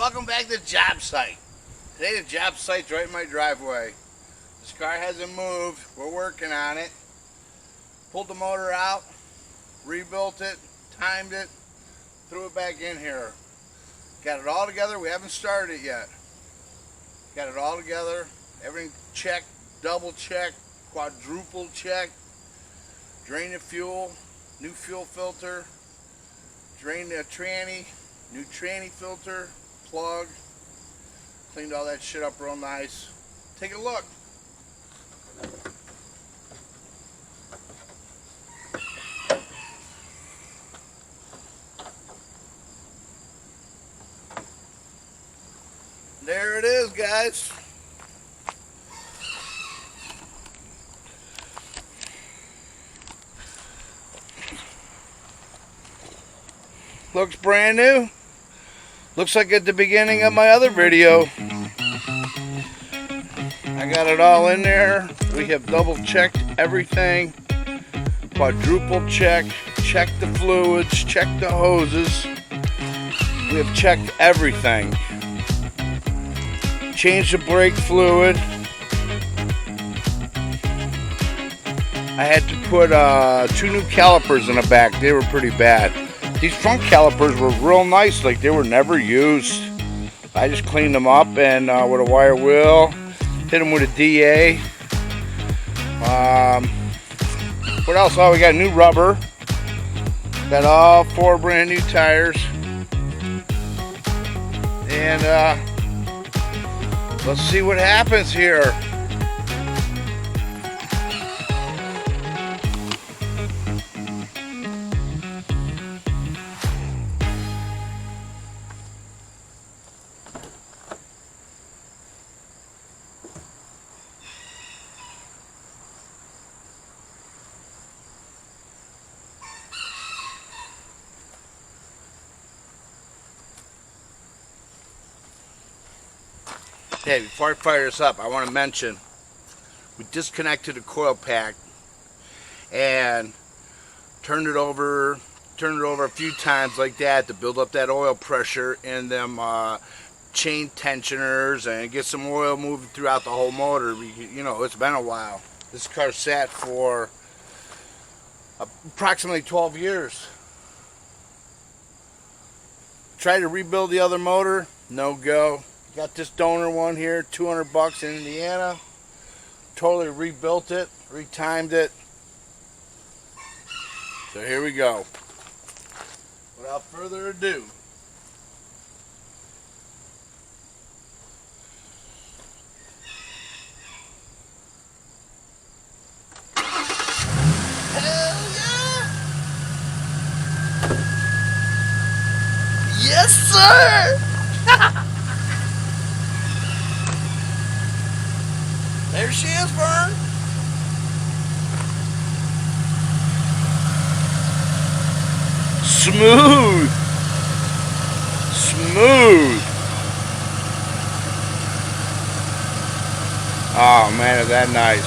Welcome back to the job site. Today the job site's right in my driveway. This car hasn't moved. We're working on it. Pulled the motor out, rebuilt it, timed it, threw it back in here. Got it all together. We haven't started it yet. Got it all together. Everything checked, double checked, quadruple checked. Drain the fuel, new fuel filter. Drain the tranny, new tranny filter, plug. Cleaned all that shit up real nice. Take a look. There it is, guys. Looks brand new. Looks like at the beginning of my other video. I got it all in there. We have double checked everything. Quadruple checked. Checked the fluids. Checked the hoses. We have checked everything. Changed the brake fluid. I had to put 2 new calipers in the back. They were pretty bad. These front calipers were real nice, like they were never used. I just cleaned them up and with a wire wheel, hit them with a DA. What else? Oh, we got new rubber. Got all 4 brand new tires. And let's see what happens here. Hey, before I fire this up, I want to mention we disconnected the coil pack and turned it over a few times like that to build up that oil pressure in them chain tensioners and get some oil moving throughout the whole motor. You know, it's been a while. This car sat for approximately 12 years. Tried to rebuild the other motor, no go. Got this donor one here, $200 in Indiana. Totally rebuilt it, retimed it. So here we go. Without further ado. Hell yeah! Yes, sir! There she is, Vern. Smooth. Smooth. Oh man, is that nice.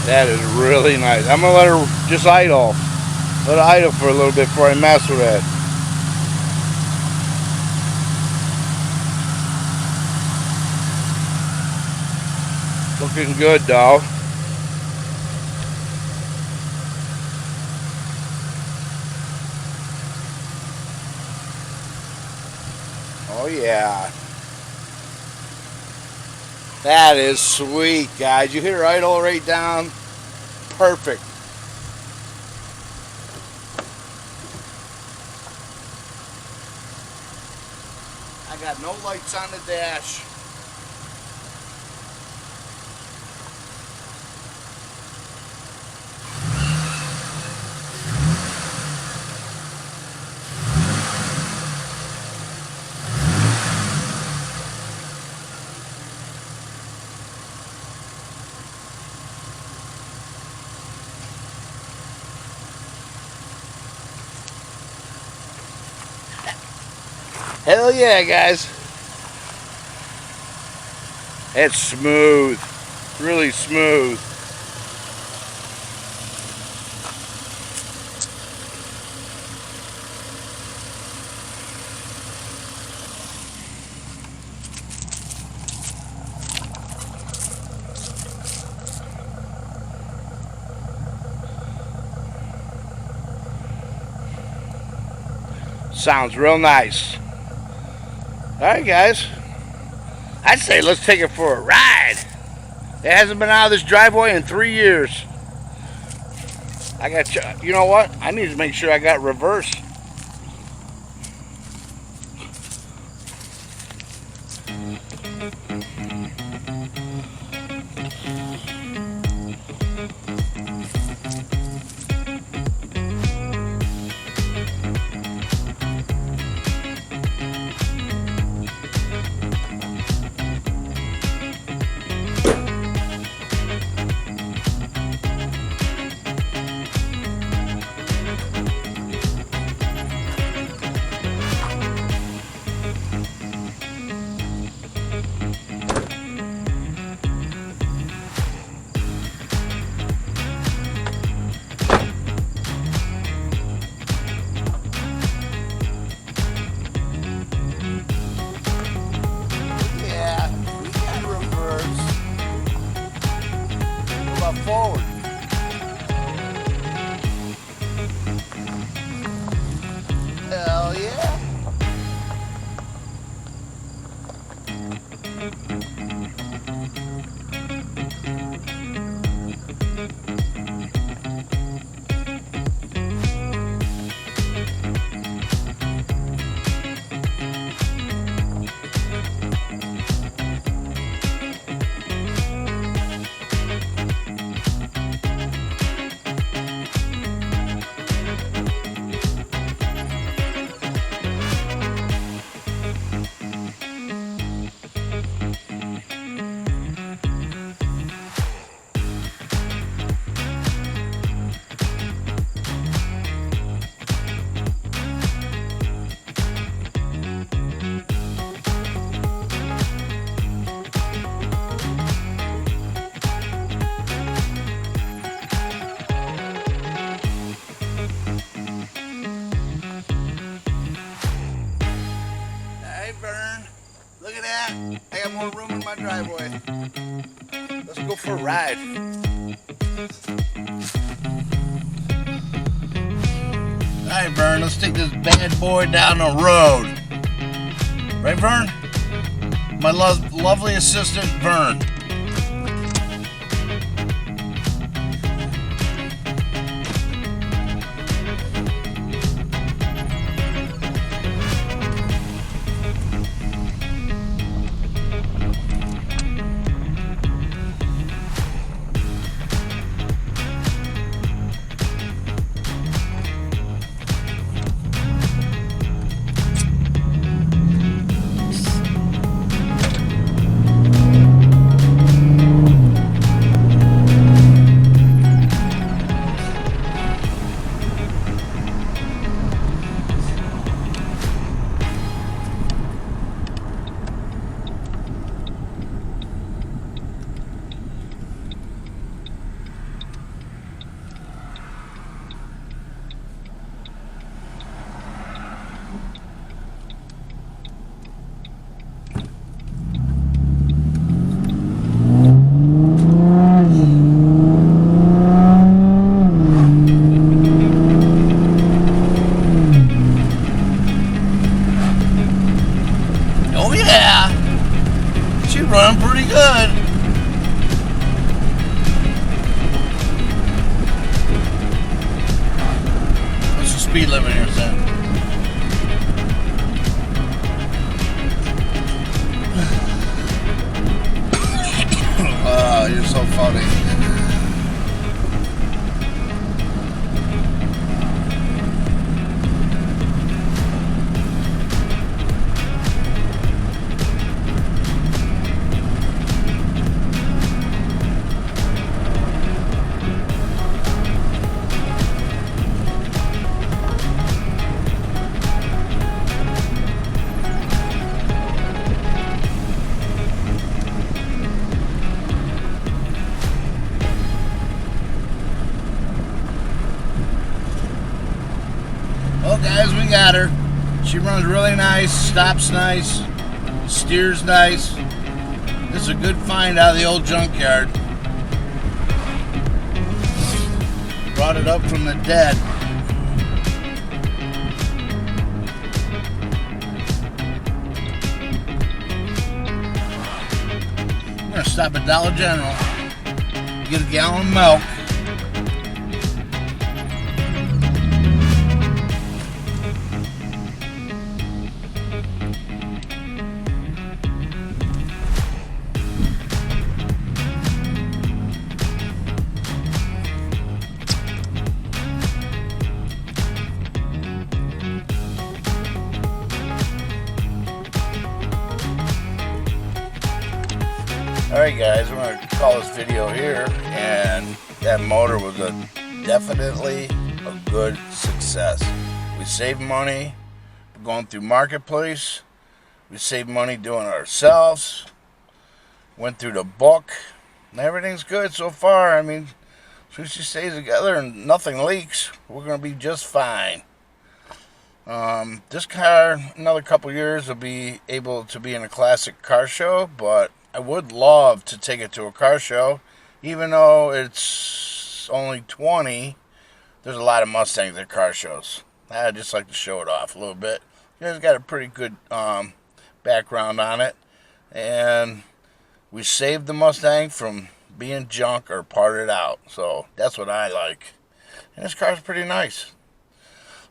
That is really nice. I'm gonna let her just idle. Let her idle for a little bit before I mess with it. Looking good, though. Oh yeah. That is sweet, guys. You hit her idle right down. Perfect. I got no lights on the dash. Hell yeah, guys. It's smooth. Really smooth. Sounds real nice. Alright guys, I'd say let's take it for a ride. It hasn't been out of this driveway in 3 years. I got, you know what? I need to make sure I got reverse. Forward. Hell yeah. Look at that. I got more room in my driveway. Let's go for a ride. Alright, Vern, let's take this bad boy down the road. Right, Vern? My lovely assistant, Vern. Running pretty good. What's the speed limit here, Sam? Oh, you're so funny. Well, guys, we got her. She runs really nice, stops nice, steers nice. This is a good find out of the old junkyard. Brought it up from the dead. stop at Dollar General, get a gallon of milk. Alright guys, we're going to call this video here, and that motor was definitely a good success. We saved money going through Marketplace, we saved money doing it ourselves, went through the book, and everything's good so far. I mean, as soon as she stays together and nothing leaks, we're going to be just fine. This car, another couple years, will be able to be in a classic car show, but I would love to take it to a car show. Even though it's only 20, there's a lot of Mustangs at car shows. I'd just like to show it off a little bit. You guys got a pretty good background on it. And we saved the Mustang from being junk or parted out. So that's what I like. And this car's pretty nice.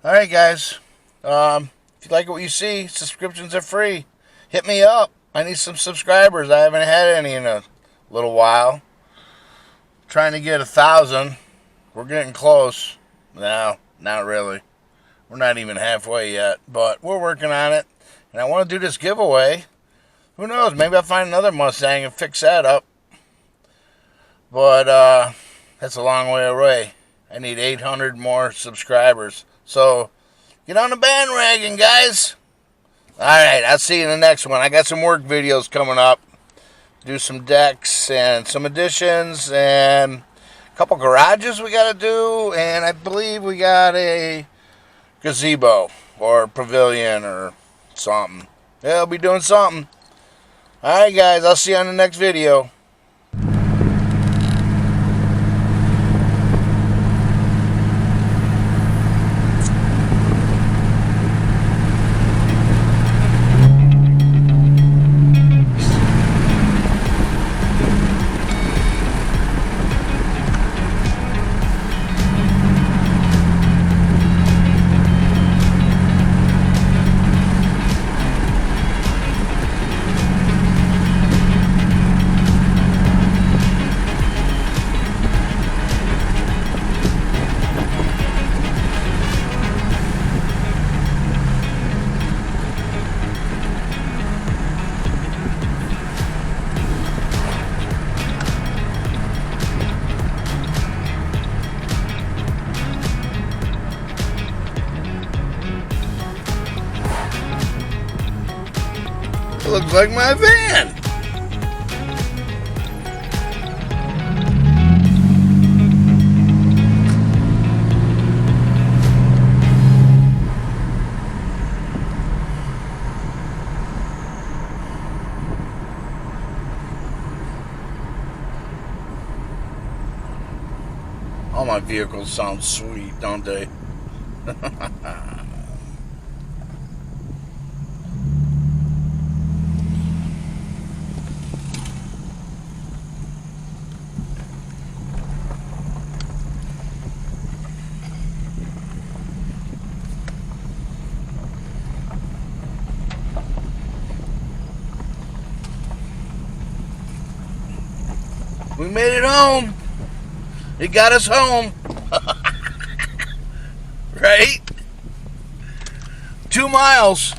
Alright guys. If you like what you see, subscriptions are free. Hit me up. I need some subscribers. I haven't had any in a little while. Trying to get 1,000. We're getting close. No, not really. We're not even halfway yet, but we're working on it. And I want to do this giveaway. Who knows? Maybe I'll find another Mustang and fix that up. But that's a long way away. I need 800 more subscribers. So get on the bandwagon, guys. Alright, I'll see you in the next one. I got some work videos coming up. Do some decks and some additions and a couple garages we got to do. And I believe we got a gazebo or pavilion or something. Yeah, I'll be doing something. Alright guys, I'll see you on the next video. It looks like my van. All my vehicles sound sweet, don't they? We made it home. It got us home. Right? 2 miles.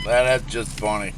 Man, that's just funny.